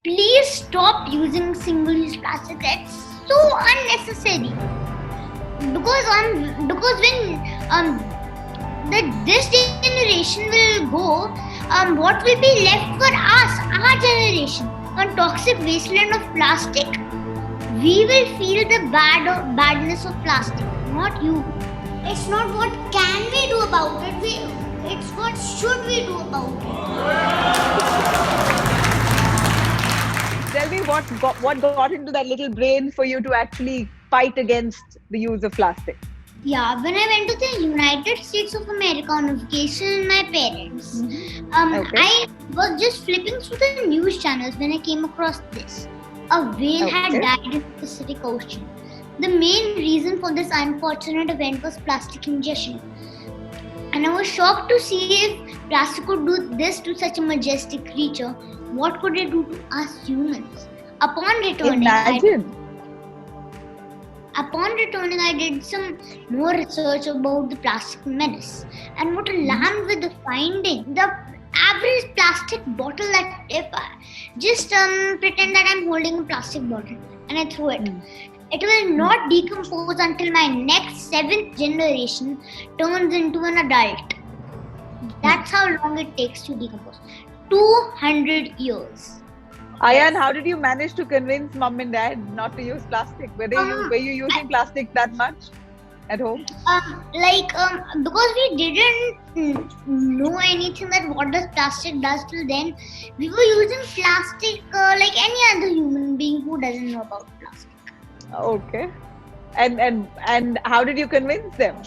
please stop using single-use plastic. It's so unnecessary. Because when this generation will go, what will be left for us, our generation, on toxic wasteland of plastic? We will feel the badness of plastic, not you. It's not what can we do about it. It's what should we do about it. Tell me what got into that little brain for you to actually fight against the use of plastic? Yeah, when I went to the United States of America on vacation with my parents, Okay. I was just flipping through the news channels when I came across this. A whale had Okay. died in the Pacific Ocean. The main reason for this unfortunate event was plastic ingestion. And I was shocked to see if plastic could do this to such a majestic creature. What could it do to us humans? Upon returning, I did some more research about the plastic menace. And what alarmed with the finding, the average plastic bottle that if I just pretend that I'm holding a plastic bottle and I throw it, it will not decompose until my next 7th generation turns into an adult. That's how long it takes to decompose. 200 years. Ayan, how did you manage to convince mom and dad not to use plastic? Were you using plastic that much at home? Because we didn't know anything that what does plastic does till then, we were using plastic like any other human being who doesn't know about plastic. Okay. And how did you convince them?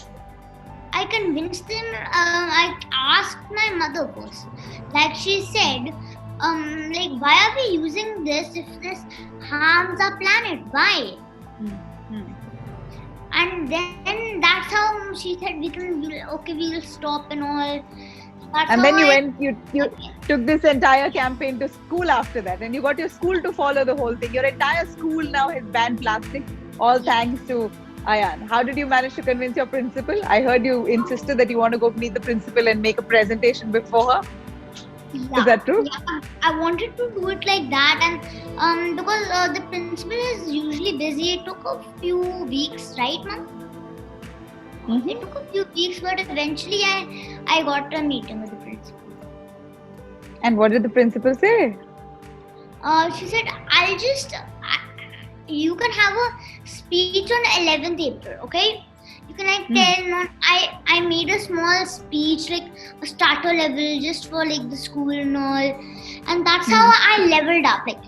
I convinced them. I asked my mother first. Like she said, why are we using this if this harms our planet? Why? And then that's how she said we will stop and all. And then you took this entire campaign to school after that, and you got your school to follow the whole thing. Your entire school now has banned plastic, all thanks to Ayan. How did you manage to convince your principal? I heard you insisted that you want to go meet the principal and make a presentation before her. Yeah, is that true? Yeah, I wanted to do it like that, and because the principal is usually busy, it took a few weeks, right, ma'am? It took a few weeks, but eventually I got a meeting with the principal. And what did the principal say? She said, you can have a speech on 11th April, okay? You can tell, I made a small speech, like a starter level, just for like the school and all. And that's how I leveled up. Like,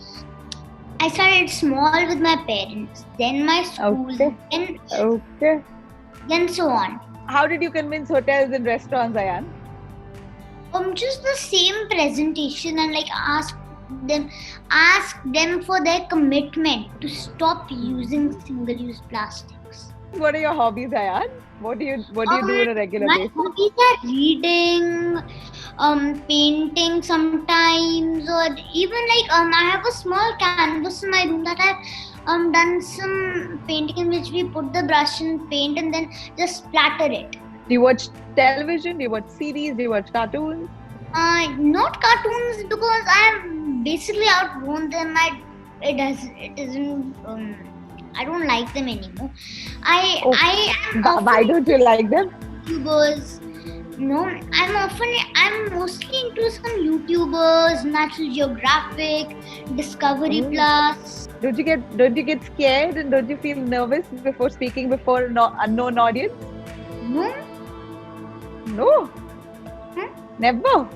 I started small with my parents, then my school, then so on. How did you convince hotels and restaurants, Ayan? Just the same presentation, and like ask them for their commitment to stop using single-use plastics. What are your hobbies, Ayan? What do you do on a regular basis? My hobbies are reading, painting sometimes, or even like I have a small canvas in my room that I've done some painting in which we put the brush and paint and then just splatter it. Do you watch television? Do you watch series? Do you watch cartoons? Not cartoons, because I've basically outgrown them. I don't like them anymore. Why don't you like them? YouTubers. No, I'm mostly into some YouTubers, Natural Geographic, Discovery Plus. Don't you get scared and don't you feel nervous before speaking before an unknown audience? No. Never.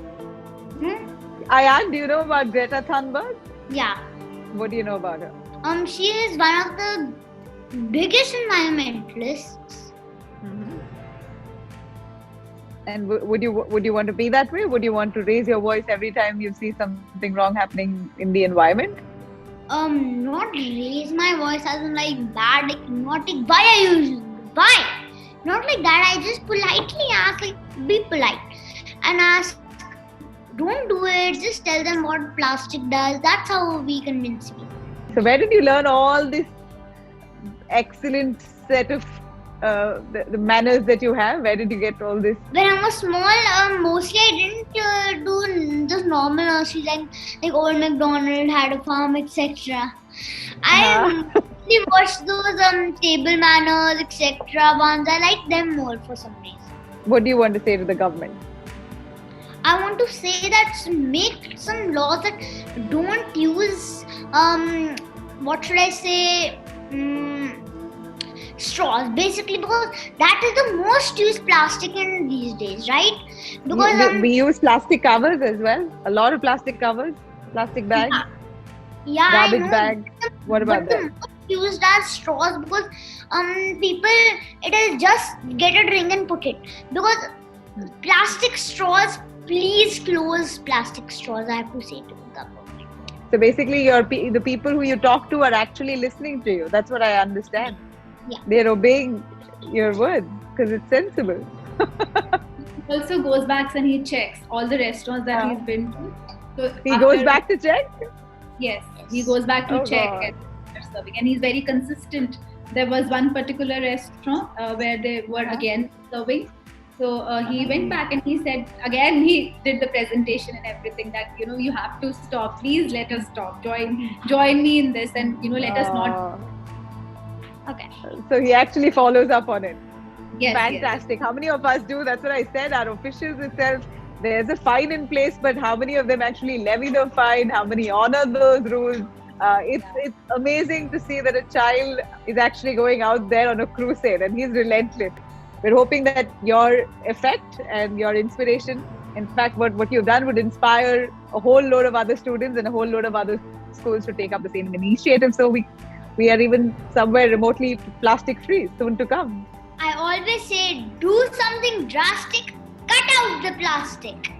Ayan, do you know about Greta Thunberg? Yeah. What do you know about her? She is one of the biggest environmentalists. And would you want to be that way? Would you want to raise your voice every time you see something wrong happening in the environment? Not raise my voice as in like bad, like not like why? Not like that. I just politely ask, like be polite and ask, don't do it. Just tell them what plastic does. That's how we convince people. So where did you learn all this excellent set of the manners that you have? Where did you get all this? When I was small, mostly I didn't do just normal nursery like Old MacDonald had a farm, etc. I mostly watched those table manners, etc. ones. I like them more for some reason. What do you want to say to the government? I want to say that make some laws that don't use what should I say, straws, basically, because that is the most used plastic in these days, right? Because we use plastic covers as well. A lot of plastic covers, plastic bags, garbage bag. What about that? Used as straws because people, it is just get a drink and put it, because plastic straws, please close plastic straws, I have to say to the government. So basically the people who you talk to are actually listening to you. That's what I understand. Yeah, they're obeying your words because it's sensible. He also goes back and he checks all the restaurants that he's been to. So he goes back to check? Yes, he goes back to check and serving, and he's very consistent. There was one particular restaurant where they were again serving. So he went back and he said, again he did the presentation and everything, that you have to stop, please let us stop, join me in this, and let us not. okay. So he actually follows up on it. Yes, fantastic. Yes. How many of us do? That's what I said. Our officials itself, there's a fine in place, but how many of them actually levy the fine? How many honor those rules? It's amazing to see that a child is actually going out there on a crusade, and he's relentless. We're hoping that your effect and your inspiration, in fact, what you've done would inspire a whole load of other students and a whole load of other schools to take up the same initiative. So we are even somewhere remotely plastic free soon to come. I always say, do something drastic, cut out the plastic.